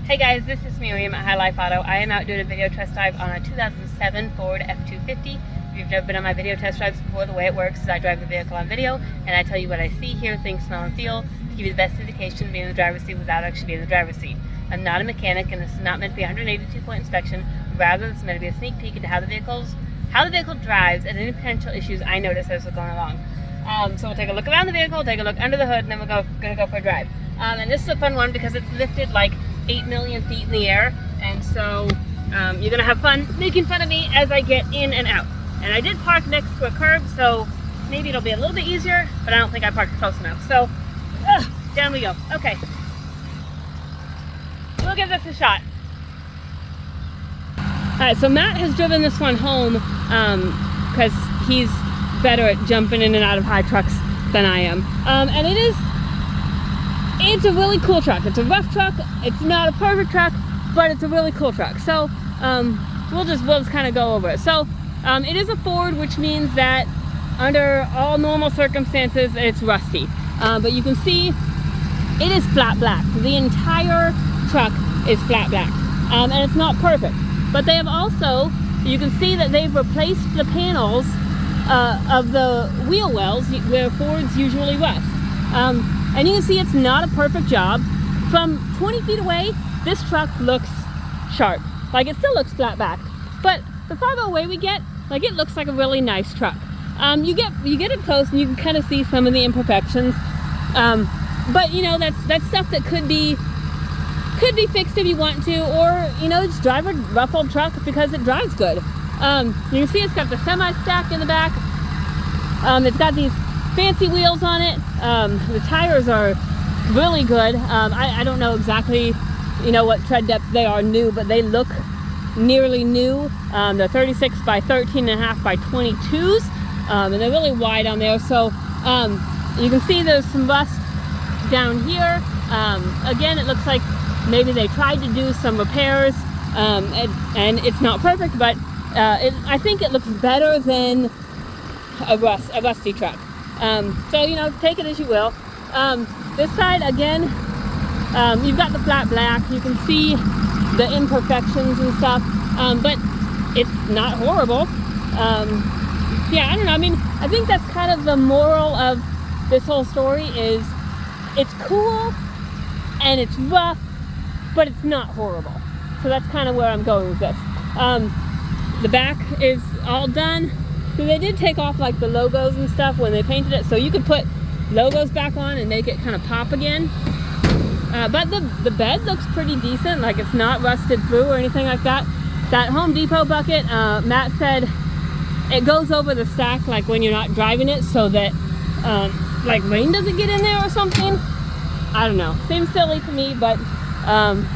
Hey guys, this is Miriam at High Life Auto. I am out doing a video test drive on a 2007 Ford F250. If you've never been on my video test drives before, the way it works is I drive the vehicle on video and I tell you what I see, hear, think, smell, and feel to give you the best indication of being in the driver's seat without actually being in the driver's seat. I'm not a mechanic and this is not meant to be a 182-point inspection. Rather, this is meant to be a sneak peek into how the vehicle drives and any potential issues I notice as we're going along. So we'll take a look around the vehicle, take a look under the hood, and then we're gonna go for a drive. And this is a fun one because it's lifted like 8 million feet in the air, and so you're gonna have fun making fun of me as I get in and out. And I did park next to a curb, so maybe it'll be a little bit easier, but I don't think I parked close enough. So down we go. Okay, we'll give this a shot. All right, so Matt has driven this one home because he's better at jumping in and out of high trucks than I am, and it's a really cool truck. It's a rough truck. It's not a perfect truck, but it's a really cool truck. So we'll just kind of go over it. So it is a Ford, which means that under all normal circumstances, it's rusty. But you can see it is flat black. The entire truck is flat black, and it's not perfect. But they have also, you can see that they've replaced the panels of the wheel wells where Fords usually rust. And you can see it's not a perfect job. From 20 feet away, this truck looks sharp. Like, it still looks flat back. But the farther away we get, like, it looks like a really nice truck. You get it close and you can kind of see some of the imperfections. But you know, that's stuff that could be fixed if you want to, or you know, just drive a rough old truck because it drives good. You can see it's got the semi-stack in the back. It's got these fancy wheels on it. The tires are really good. I don't know exactly, you know, what tread depth they are new, but they look nearly new. They're 36 by 13.5 by 22s, and they're really wide on there. So you can see there's some rust down here. Again, it looks like maybe they tried to do some repairs, and it's not perfect, but I think it looks better than a rusty truck. So, you know, take it as you will. This side, again, you've got the flat black. You can see the imperfections and stuff, but it's not horrible. Yeah, I don't know. I mean, I think that's kind of the moral of this whole story is it's cool and it's rough, but it's not horrible. So that's kind of where I'm going with this. The back is all done. So they did take off like the logos and stuff when they painted it, so you could put logos back on and make it kind of pop again. But the bed looks pretty decent, like it's not rusted through or anything like that. That Home Depot bucket, Matt said it goes over the stack like when you're not driving it, so that like rain doesn't get in there or something. I don't know, seems silly to me, but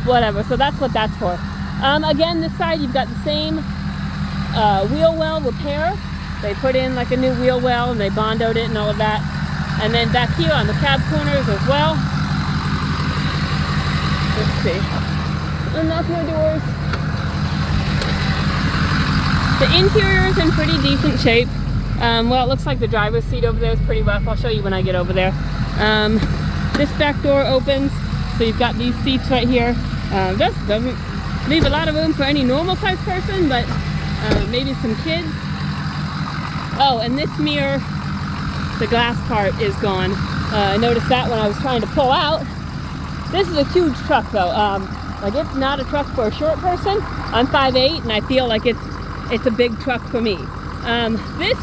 whatever. So that's what that's for. Again, this side you've got the same wheel well repair. They put in like a new wheel well and they bondoed it and all of that. And then back here on the cab corners as well. Let's see. Unlock your doors. The interior is in pretty decent shape. Well, it looks like the driver's seat over there is pretty rough. I'll show you when I get over there. This back door opens, so you've got these seats right here. This doesn't leave a lot of room for any normal sized person, but maybe some kids. Oh, and this mirror, the glass part is gone. I noticed that when I was trying to pull out. This is a huge truck though. Like, it's not a truck for a short person. I'm 5'8", and I feel like it's a big truck for me. This,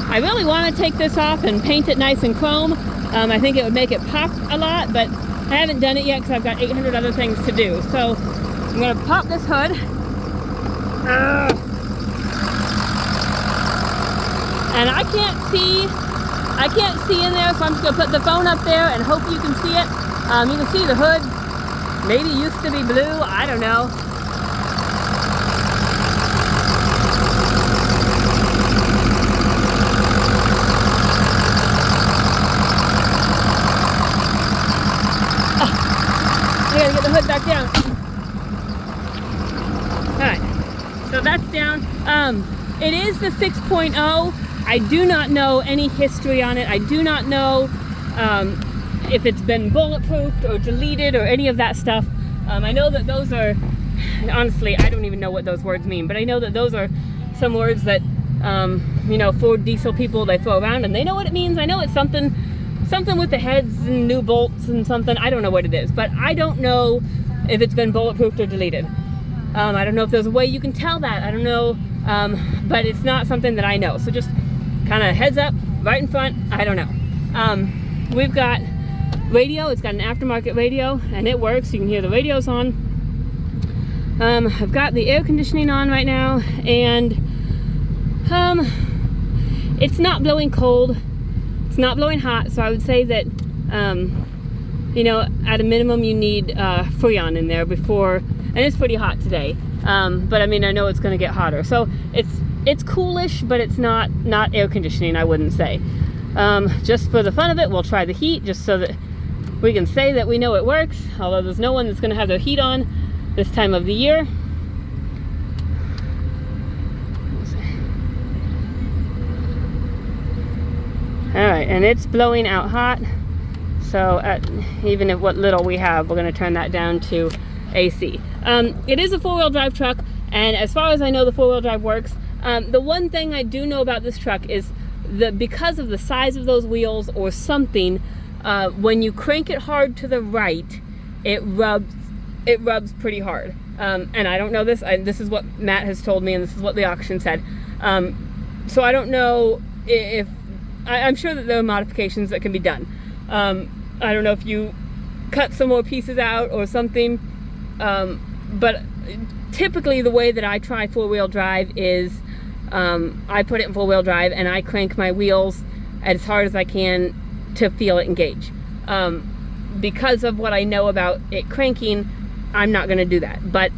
I really want to take this off and paint it nice and chrome. I think it would make it pop a lot, but I haven't done it yet because I've got 800 other things to do. So I'm gonna pop this hood. And I can't see in there, so I'm just gonna put the phone up there and hope you can see it. You can see the hood maybe used to be blue, I don't know. I gotta get the hood back down. Alright, so that's down. It is the 6.0. I do not know any history on it. I do not know if it's been bulletproofed or deleted or any of that stuff. I know that those are, honestly, I don't even know what those words mean, but I know that those are some words that, you know, Ford diesel people, they throw around, and they know what it means. I know it's something with the heads and new bolts and something. I don't know what it is, but I don't know if it's been bulletproofed or deleted. I don't know if there's a way you can tell that. I don't know, but it's not something that I know. So just kind of heads up, right in front, I don't know. We've got radio, it's got an aftermarket radio, and it works. You can hear the radios on. I've got the air conditioning on right now, and it's not blowing cold, it's not blowing hot, so I would say that, you know, at a minimum you need Freon in there before, and it's pretty hot today, but I mean, I know it's going to get hotter, so it's coolish, but it's not air conditioning, I wouldn't say. Just for the fun of it, we'll try the heat, just so that we can say that we know it works, although there's no one that's going to have their heat on this time of the year. Alright, and it's blowing out hot, so even at what little we have, we're going to turn that down to AC. It is a four-wheel drive truck, and as far as I know, the four-wheel drive works. The one thing I do know about this truck is that because of the size of those wheels or something, when you crank it hard to the right, it rubs pretty hard. And I don't know this, this is what Matt has told me, and this is what the auction said. So I don't know if, I'm sure that there are modifications that can be done. I don't know if you cut some more pieces out or something, but typically the way that I try four-wheel drive is I put it in four-wheel drive and I crank my wheels as hard as I can to feel it engage. Because of what I know about it cranking, I'm not going to do that. But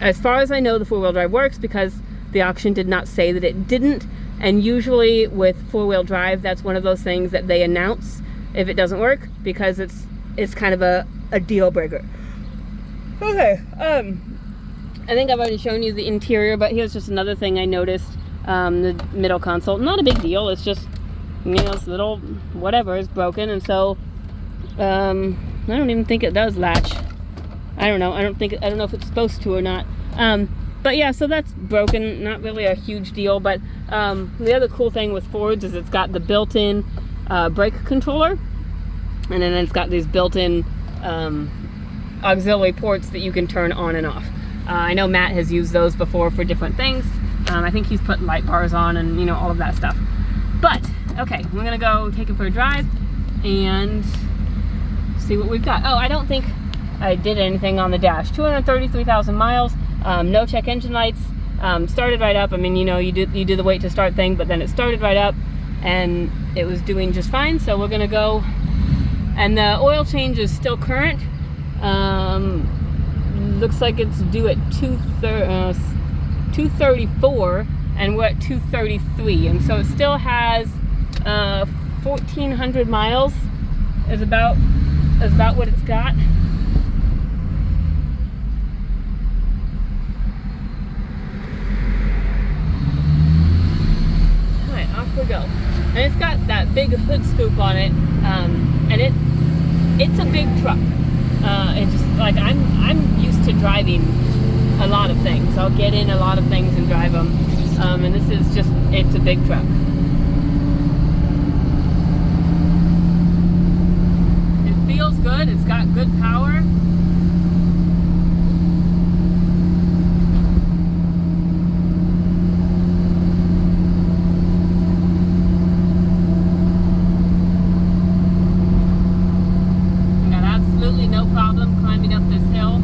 as far as I know, the four-wheel drive works because the auction did not say that it didn't. And usually with four-wheel drive, that's one of those things that they announce if it doesn't work, because it's kind of a deal breaker. Okay, I think I've already shown you the interior, but here's just another thing I noticed. The middle console, not a big deal, it's just, you know, this little whatever is broken, and so I don't even think it does latch. I don't know, I don't know if it's supposed to or not. But yeah, so that's broken, not really a huge deal, but the other cool thing with Fords is it's got the built-in brake controller, and then it's got these built-in auxiliary ports that you can turn on and off. I know Matt has used those before for different things. I think he's put light bars on and, you know, all of that stuff. But, okay, I'm gonna go take it for a drive and see what we've got. Oh, I don't think I did anything on the dash. 233,000 miles. No check engine lights, started right up. I mean, you know, you do the wait to start thing, but then it started right up and it was doing just fine. So we're gonna go, and the oil change is still current. Looks like it's due at 234 and we're at 233, and so it still has 1,400 miles is about what it's got. We go, and it's got that big hood scoop on it, and it's a big truck. It's just like I'm used to driving a lot of things. I'll get in a lot of things and drive them, and this is just, it's a big truck. It feels good. It's got good power. No problem climbing up this hill.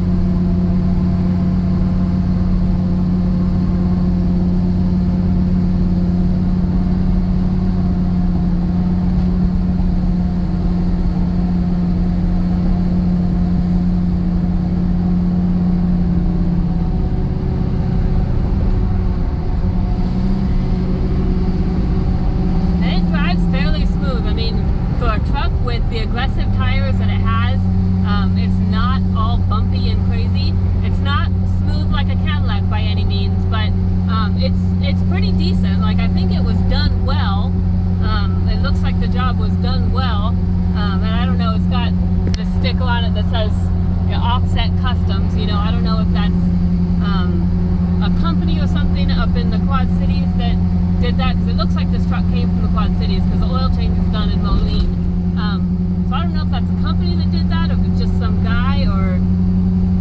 And it drives fairly smooth. I mean, for a truck with the aggressive tires that it has, it's not all bumpy and crazy. It's not smooth like a Cadillac by any means, but it's pretty decent. Like, I think it was done well. It looks like the job was done well. And I don't know, it's got the sticker on it that says Offset Customs. You know, I don't know if that's a company or something up in the Quad Cities that did that, because it looks like this truck came from the Quad Cities because the oil change is done in Moline. So I don't know if that's a company that did that or if it's just some guy, or,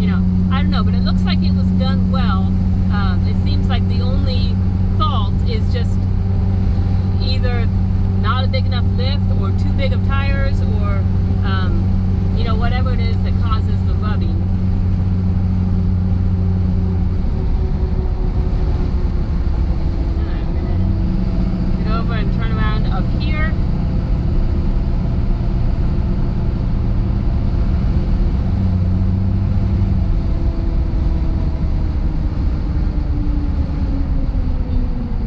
you know, I don't know, but it looks like it was done well. It seems like the only fault is just either not a big enough lift or too big of tires, or you know, whatever it is that causes the rubbing. I'm gonna get over and turn around up here.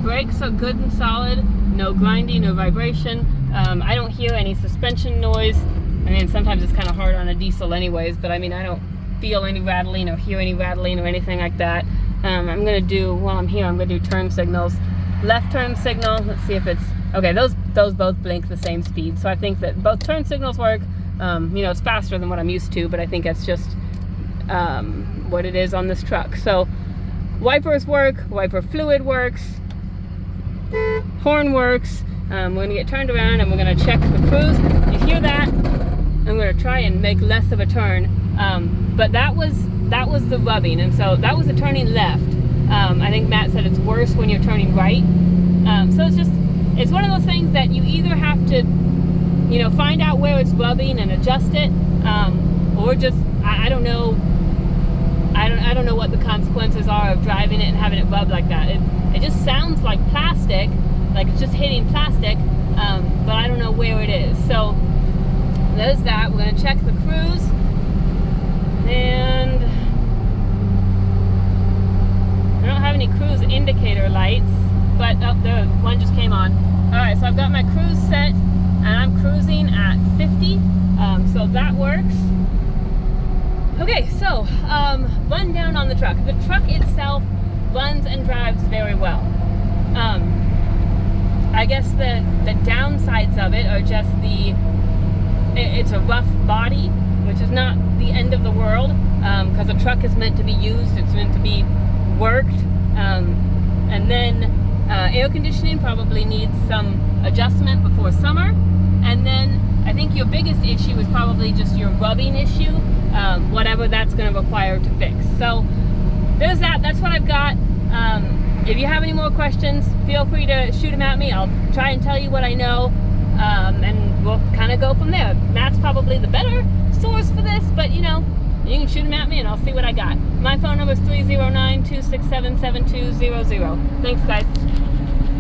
Brakes are good and solid, no grinding, no vibration. I don't hear any suspension noise. I mean, sometimes it's kind of hard on a diesel anyways, but I mean, I don't feel any rattling or hear any rattling or anything like that. I'm gonna do, while I'm here, I'm gonna do turn signals. Left turn signal, let's see if it's, okay, those both blink the same speed. So I think that both turn signals work. You know, it's faster than what I'm used to, but I think that's just what it is on this truck. So wipers work, wiper fluid works, horn works. We're gonna get turned around and we're gonna check the cruise. You hear that? I'm gonna try and make less of a turn. But that was the rubbing, and so that was the turning left. I think Matt said it's worse when you're turning right. So it's one of those things that you either have to, you know, find out where it's rubbing and adjust it, or just I don't know. I don't know what the consequences are of driving it and having it rub like that. It just sounds like plastic, like it's just hitting plastic, but I don't know where it is. So there's that. We're gonna check the cruise, and I don't have any cruise indicator lights, but oh, there, one just came on. All right, so I've got my cruise set, and I'm cruising at 50, so that works. Okay, so rundown on the truck. The truck itself runs and drives very well. I guess the downsides of it are just it's a rough body, which is not the end of the world, because the truck is meant to be used, it's meant to be worked, and then air conditioning probably needs some adjustment before summer, and then I think your biggest issue is probably just your rubbing issue, whatever that's going to require to fix. So there's that. That's what I've got. If you have any more questions, feel free to shoot them at me. I'll try and tell you what I know, and we'll kind of go from there. Matt's probably the better source for this, but you know, you can shoot them at me and I'll see what I got. My phone number is 309-267-7200. Thanks, guys.